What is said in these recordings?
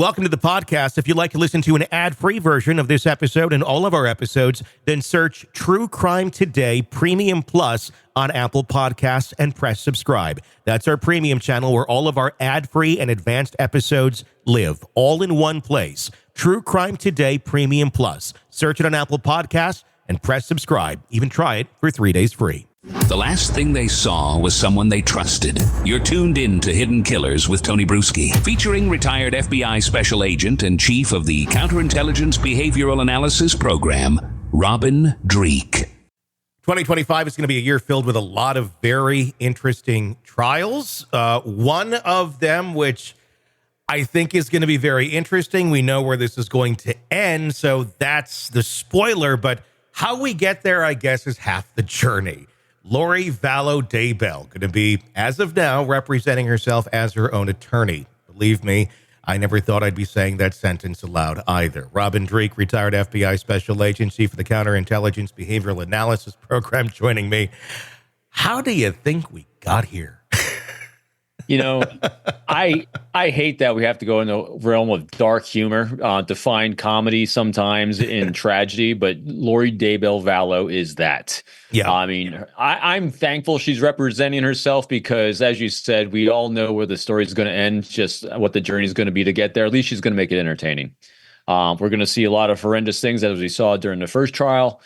Welcome to the podcast. If you'd like to listen to an ad-free version of this episode and all of our episodes, then search True Crime Today Premium Plus on Apple Podcasts and press subscribe. That's our premium channel where all of our ad-free and advanced episodes live, all in one place. True Crime Today Premium Plus. Search it on Apple Podcasts and press subscribe. Even try it for 3 days free. The last thing they saw was someone they trusted. You're tuned in to Hidden Killers with Tony Bruschi, featuring retired FBI Special Agent and Chief of the Counterintelligence Behavioral Analysis Program, Robin Dreeke. 2025 is going to be a year filled with a lot of very interesting trials. One of them, which I think is going to be very interesting. We know where this is going to end, so that's the spoiler. But how we get there, I guess, is half the journey. Lori Vallow Daybell going to be, as of now, representing herself as her own attorney. Believe me, I never thought I'd be saying that sentence aloud either. Robin Dreeke, retired FBI Special Agent, Chief of the Counterintelligence Behavioral Analysis Program, joining me. How do you think we got here? You know, I hate that we have to go in the realm of dark humor to find comedy sometimes in tragedy, but Lori Daybell Vallow is that. Yeah. I mean, I'm thankful she's representing herself because, as you said, we all know where the story is going to end, just what the journey is going to be to get there. At least she's going to make it entertaining. We're going to see a lot of horrendous things, as we saw during the first trial,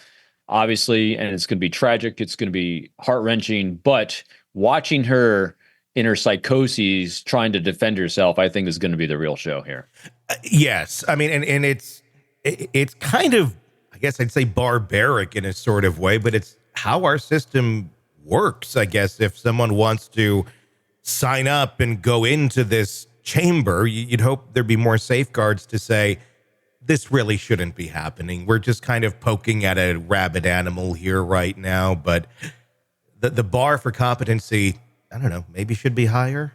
obviously, and it's going to be tragic. It's going to be heart-wrenching, but watching her in her psychoses trying to defend herself, I think is going to be the real show here. Yes. I mean, and it's kind of, I guess I'd say barbaric in a sort of way, but it's how our system works. I guess if someone wants to sign up and go into this chamber, you'd hope there'd be more safeguards to say, this really shouldn't be happening. We're just kind of poking at a rabid animal here right now. But the bar for competency, I don't know, maybe should be higher.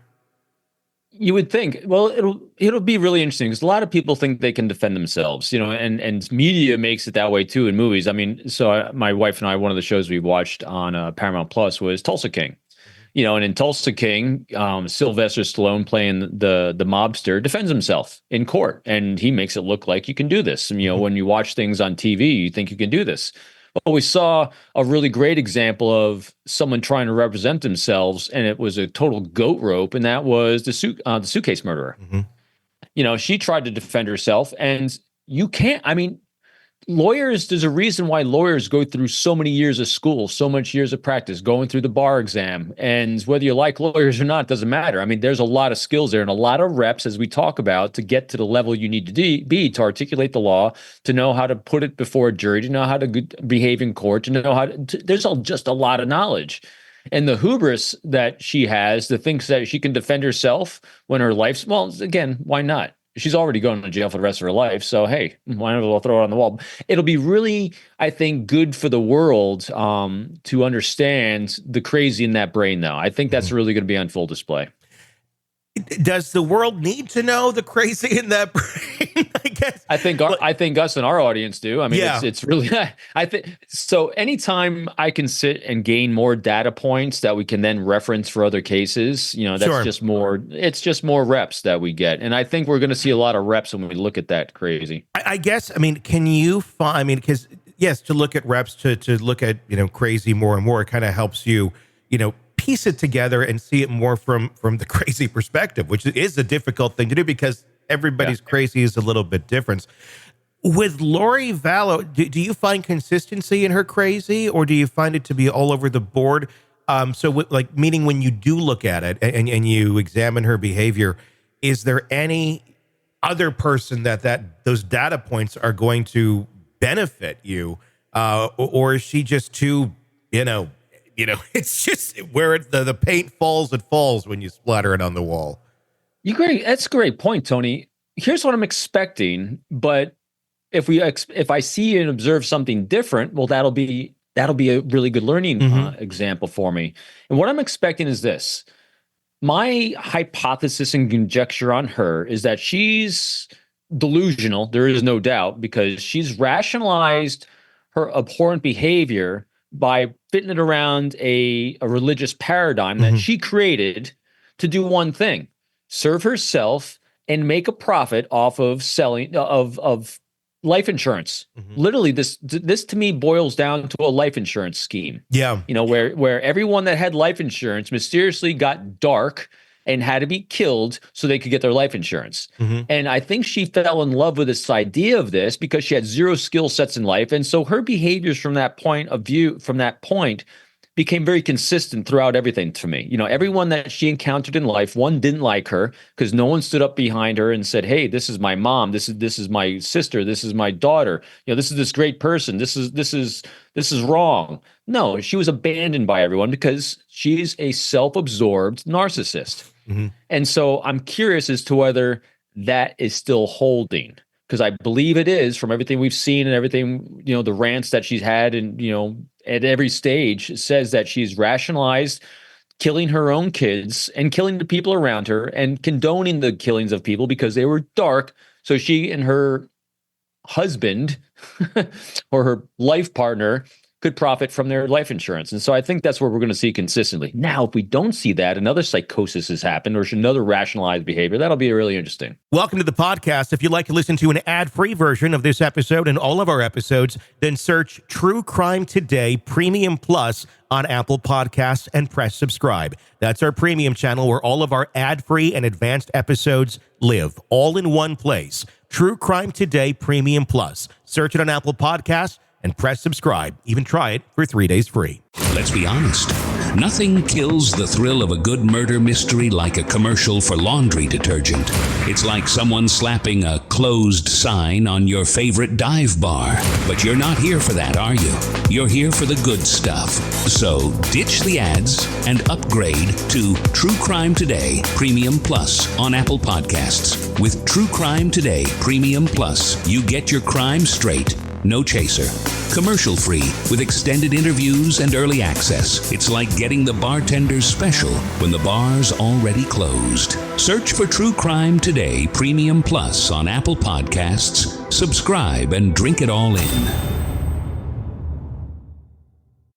You would think. Well, it'll be really interesting because a lot of people think they can defend themselves, you know, and media makes it that way too in movies. I mean, so my wife and I, one of the shows we watched on Paramount Plus was Tulsa King, you know, and in Tulsa King, Sylvester Stallone playing the mobster defends himself in court, and he makes it look like you can do this. And, you know, when you watch things on TV, you think you can do this. But we saw a really great example of someone trying to represent themselves, and it was a total goat rope, and that was the suitcase murderer. Mm-hmm. You know, she tried to defend herself, and you can't. I mean, lawyers, there's a reason why lawyers go through so many years of school, so much years of practice, going through the bar exam. And whether you like lawyers or not, doesn't matter. I mean, there's a lot of skills there and a lot of reps, as we talk about, to get to the level you need to be to articulate the law, to know how to put it before a jury, to know how to behave in court, to know how to there's just a lot of knowledge. And the hubris that she has, to think that she can defend herself when her life's, well, again, why not? She's already going to jail for the rest of her life. So, hey, why not we'll throw it on the wall? It'll be really, I think, good for the world to understand the crazy in that brain, though. I think that's really going to be on full display. Does the world need to know the crazy in that brain? I guess. I think us and our audience do. I mean, yeah. It's really. I think so. Anytime I can sit and gain more data points that we can then reference for other cases, you know, that's sure. Just more. It's just more reps that we get, and I think we're going to see a lot of reps when we look at that crazy. I guess. I mean, can you find? I mean, because yes, to look at reps, to look at, you know, crazy more and more, it kind of helps you, you know, piece it together and see it more from the crazy perspective, which is a difficult thing to do because everybody's crazy is a little bit different. With Lori Vallow, do you find consistency in her crazy, or do you find it to be all over the board? Like, meaning when you do look at it and you examine her behavior, is there any other person that those data points are going to benefit you, or is she just too, you know, it's just where the paint falls, it falls when you splatter it on the wall. That's a great point, Tony. Here's what I'm expecting, but if I see and observe something different, well, that'll be a really good learning example for me. And what I'm expecting is this. My hypothesis and conjecture on her is that she's delusional. There is no doubt, because she's rationalized her abhorrent behavior by fitting it around a religious paradigm that she created to do one thing: serve herself and make a profit off of selling of life insurance. Literally, this to me boils down to a life insurance scheme. Yeah. Where everyone that had life insurance mysteriously got dark and had to be killed so they could get their life insurance. And I think she fell in love with this idea of this because she had zero skill sets in life. And so her behaviors from that point became very consistent throughout everything to me. Everyone that she encountered in life, one didn't like her because no one stood up behind her and said, "Hey, this is my mom. This is my sister. This is my daughter. This is this great person. This is wrong." No, she was abandoned by everyone because she's a self-absorbed narcissist. And so I'm curious as to whether that is still holding, because I believe it is from everything we've seen and everything, the rants that she's had and, at every stage. It says that she's rationalized killing her own kids and killing the people around her and condoning the killings of people because they were dark. So she and her husband or her life partner could profit from their life insurance. And so I think that's what we're going to see consistently. Now, if we don't see that, another psychosis has happened or another rationalized behavior, that'll be really interesting. Welcome to the podcast. If you'd like to listen to an ad-free version of this episode and all of our episodes, then search True Crime Today Premium Plus on Apple Podcasts and press subscribe. That's our premium channel where all of our ad-free and advanced episodes live, all in one place. True Crime Today Premium Plus. Search it on Apple Podcasts and press subscribe. Even try it for 3 days free. Let's be honest. Nothing kills the thrill of a good murder mystery like a commercial for laundry detergent. It's like someone slapping a closed sign on your favorite dive bar. But you're not here for that, are you? You're here for the good stuff. So ditch the ads and upgrade to True Crime Today Premium Plus on Apple Podcasts. With True Crime Today Premium Plus, you get your crime straight. No chaser. Commercial free with extended interviews and early access. It's like getting the bartender's special when the bar's already closed. Search for True Crime Today Premium Plus on Apple Podcasts. Subscribe and drink it all in.